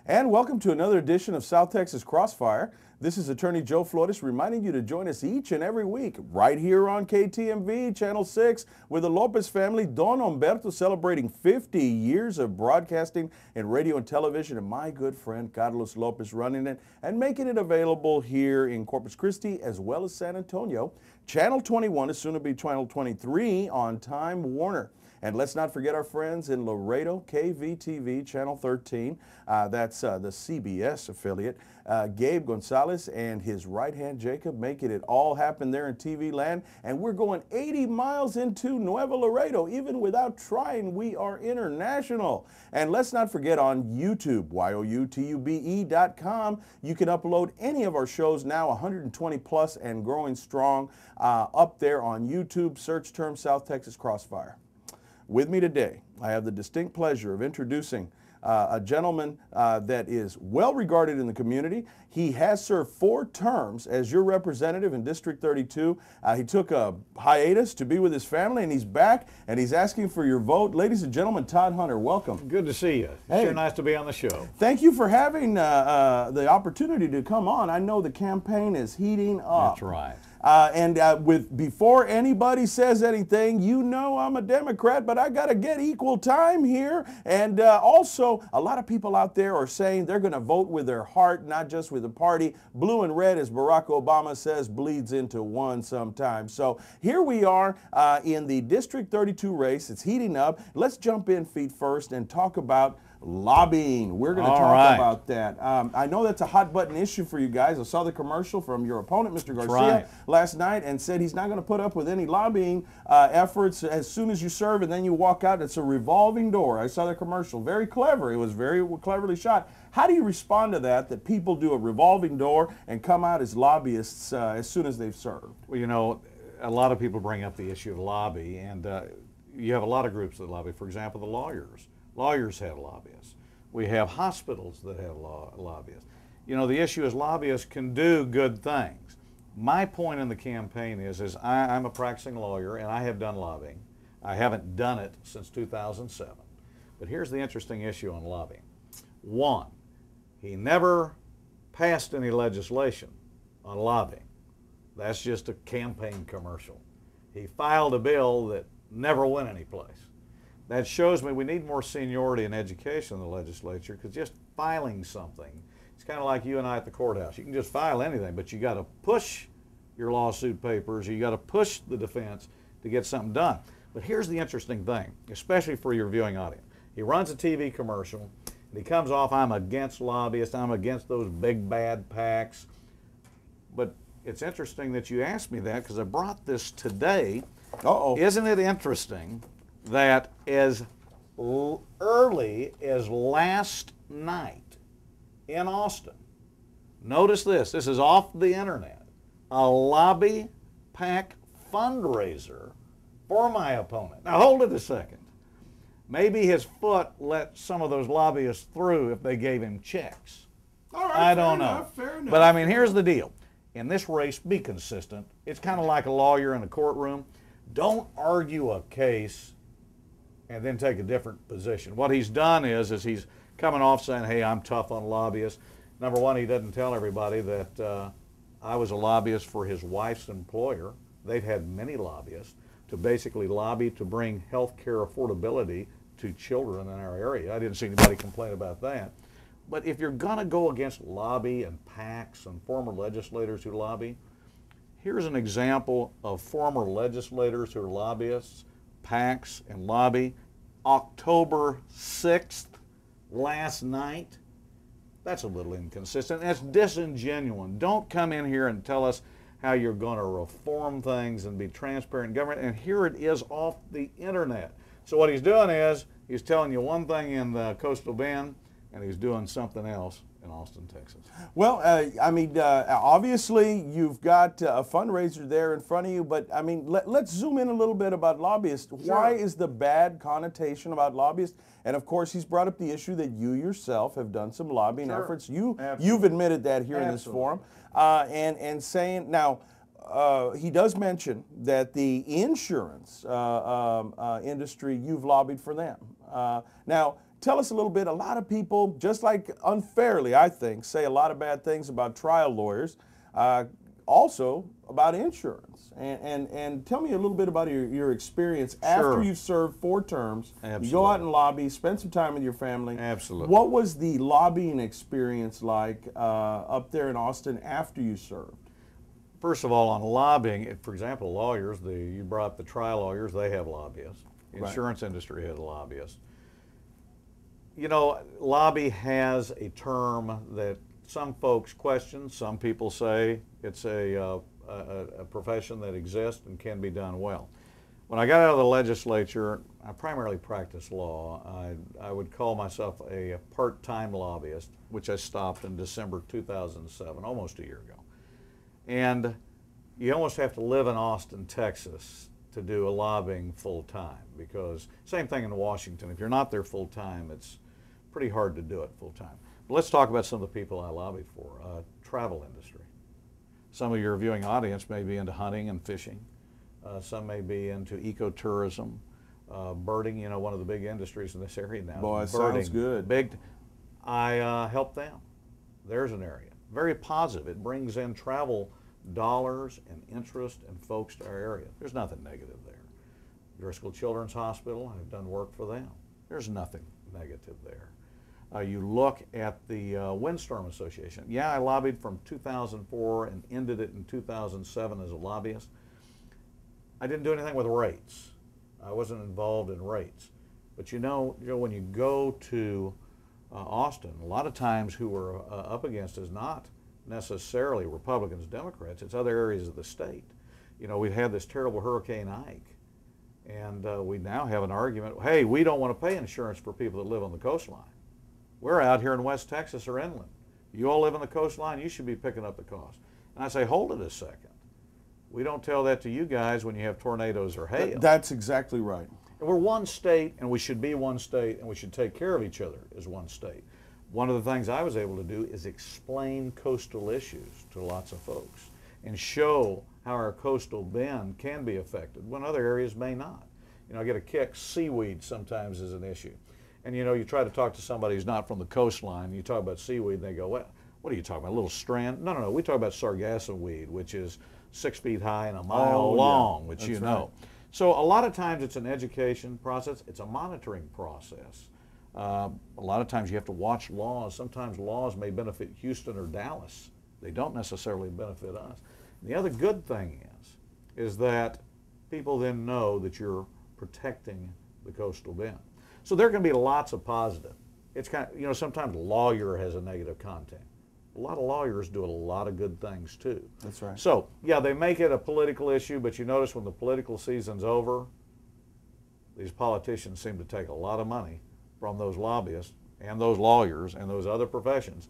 And welcome to another edition of South Texas Crossfire. This is Attorney Joe Flores reminding you to join us each and every week right here on KTMV Channel 6 with the Lopez family. Don Humberto celebrating 50 years of broadcasting in radio and television, and my good friend Carlos Lopez running it and making it available here in Corpus Christi as well as San Antonio. Channel 21 is soon to be Channel 23 on Time Warner. And let's not forget our friends in Laredo, KVTV, Channel 13. That's the CBS affiliate. Gabe Gonzalez and his right hand Jacob making it all happen there in TV land. And we're going 80 miles into Nuevo Laredo. Even without trying, we are international. And let's not forget on YouTube, youtube.com. You can upload any of our shows now, 120 plus and growing strong, up there on YouTube. Search term South Texas Crossfire. With me today, I have the distinct pleasure of introducing a gentleman that is well regarded in the community. He has served 4 terms as your representative in District 32. He took a hiatus to be with his family, and he's back, and he's asking for your vote. Ladies and gentlemen, Todd Hunter, welcome. Good to see you. Hey. Sure nice to be on the show. Thank you for having the opportunity to come on. I know the campaign is heating up. That's right. Before anybody says anything, you know I'm a Democrat, but I got to get equal time here. And also, a lot of people out there are saying they're going to vote with their heart, not just with the party. Blue and red, as Barack Obama says, bleeds into one sometimes. So here we are in the District 32 race. It's heating up. Let's jump in feet first and talk about lobbying. We're going to talk about that. I know that's a hot button issue for you guys. I saw the commercial from your opponent, Mr. Garcia, last night, and said he's not going to put up with any lobbying efforts as soon as you serve, and then you walk out. It's a revolving door. I saw the commercial. Very clever. It was very cleverly shot. How do you respond to that people do a revolving door and come out as lobbyists as soon as they've served? Well, you know, a lot of people bring up the issue of lobby, and you have a lot of groups that lobby. For example, the lawyers. Lawyers have lobbyists. We have hospitals that have lobbyists. You know, the issue is lobbyists can do good things. My point in the campaign is I'm a practicing lawyer and I have done lobbying. I haven't done it since 2007. But here's the interesting issue on lobbying. One, he never passed any legislation on lobbying. That's just a campaign commercial. He filed a bill that never went anyplace. That shows me we need more seniority and education in the legislature, because just filing something, it's kind of like you and I at the courthouse. You can just file anything, but you got to push your lawsuit papers, you got to push the defense to get something done. But here's the interesting thing, especially for your viewing audience. He runs a TV commercial, and he comes off, I'm against lobbyists, I'm against those big bad PACs. But it's interesting that you asked me that, because I brought this today. Isn't it interesting that as early as last night in Austin, notice this is off the internet, a lobby PAC fundraiser for my opponent. Now hold it a second. Maybe his foot let some of those lobbyists through if they gave him checks. All right, I don't know. Fair enough. But I mean, here's the deal. In this race, be consistent. It's kind of like a lawyer in a courtroom. Don't argue a case and then take a different position. What he's done is he's coming off saying, hey, I'm tough on lobbyists. Number one, he doesn't tell everybody that I was a lobbyist for his wife's employer. They've had many lobbyists to basically lobby to bring health care affordability to children in our area. I didn't see anybody complain about that. But if you're going to go against lobby and PACs and former legislators who lobby, here's an example of former legislators who are lobbyists, PACs, and lobby. October 6th, last night. That's a little inconsistent. That's disingenuous. Don't come in here and tell us how you're going to reform things and be transparent in government, and here it is off the internet. So what he's doing is he's telling you one thing in the Coastal Bend, and he's doing something else in Austin, Texas. Well, I mean, obviously you've got a fundraiser there in front of you, but I mean, let's zoom in a little bit about lobbyists. Sure. Why is the bad connotation about lobbyists? And of course, he's brought up the issue that you yourself have done some lobbying efforts. You've admitted that here in this forum, and saying now. He does mention that the insurance industry, you've lobbied for them. Now, tell us a little bit. A lot of people, just like unfairly, I think, say a lot of bad things about trial lawyers, also about insurance. And tell me a little bit about your experience after you've served 4 terms. Absolutely. You go out and lobby, spend some time with your family. Absolutely. What was the lobbying experience like up there in Austin after you served? First of all, on lobbying, for example, lawyers, you brought up the trial lawyers, they have lobbyists. The insurance industry has lobbyists. You know, lobby has a term that some folks question. Some people say it's a profession that exists and can be done well. When I got out of the legislature, I primarily practiced law. I would call myself a part-time lobbyist, which I stopped in December 2007, almost a year ago. And you almost have to live in Austin, Texas to do a lobbying full-time, because same thing in Washington. If you're not there full-time, it's pretty hard to do it full-time. But let's talk about some of the people I lobbied for. Travel industry. Some of your viewing audience may be into hunting and fishing. Some may be into ecotourism, birding. You know, one of the big industries in this area now. Boy, birding. sounds good. I help them. There's an area. Very positive. It brings in travel dollars and interest and folks to our area. There's nothing negative there. Driscoll Children's Hospital, I've done work for them. There's nothing negative there. You look at the Windstorm Association. Yeah, I lobbied from 2004 and ended it in 2007 as a lobbyist. I didn't do anything with rates. I wasn't involved in rates. But you know when you go to Austin, a lot of times who we're up against is not necessarily Republicans, Democrats. It's other areas of the state. You know, we've had this terrible Hurricane Ike, and we now have an argument, hey, we don't want to pay insurance for people that live on the coastline. We're out here in West Texas or inland. You all live on the coastline, you should be picking up the cost. And I say, hold it a second. We don't tell that to you guys when you have tornadoes or hail. That's exactly right. And we're one state, and we should be one state, and we should take care of each other as one state. One of the things I was able to do is explain coastal issues to lots of folks and show how our coastal bend can be affected when other areas may not. You know, I get a kick, seaweed sometimes is an issue. And you know, you try to talk to somebody who's not from the coastline, you talk about seaweed, and they go, well, what are you talking about, a little strand? No, no, no, we talk about sargasso weed, which is 6 feet high and a mile long, which you know. Right. So a lot of times it's an education process, it's a monitoring process. A lot of times you have to watch laws. Sometimes laws may benefit Houston or Dallas. They don't necessarily benefit us. And the other good thing is that people then know that you're protecting the coastal bend. So there are going to be lots of positive. It's kind of, you know, sometimes lawyer has a negative content. A lot of lawyers do a lot of good things too. That's right. So yeah, they make it a political issue, but you notice when the political season's over, these politicians seem to take a lot of money from those lobbyists and those lawyers and those other professions.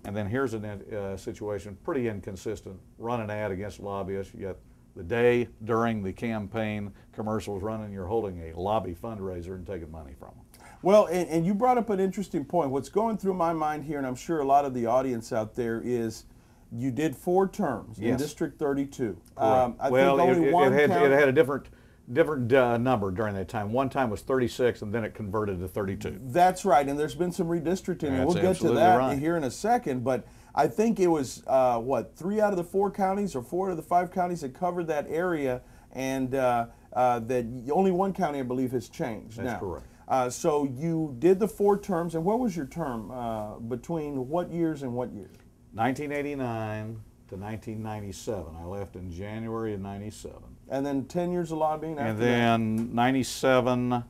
And then here's a situation, pretty inconsistent, run an ad against lobbyists, yet the day during the campaign commercials running, you're holding a lobby fundraiser and taking money from them. Well, and you brought up an interesting point. What's going through my mind here, and I'm sure a lot of the audience out there, is you did 4 terms in District 32. I think only one it had a different number during that time. One time was 36, and then it converted to 32. That's right, and there's been some redistricting, and we'll get to that here in a second. But I think it was, 3 out of the 4 counties or 4 out of the 5 counties that covered that area, and that only 1 county, I believe, has changed. That's correct. So you did the 4 terms, and what was your term between what years and what years? 1989 to 1997. I left in January of 97. And then 10 years of lobbying after that? And then 97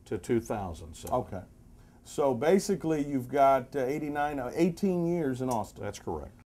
to 2007. Okay. So basically you've got 18 years in Austin. That's correct.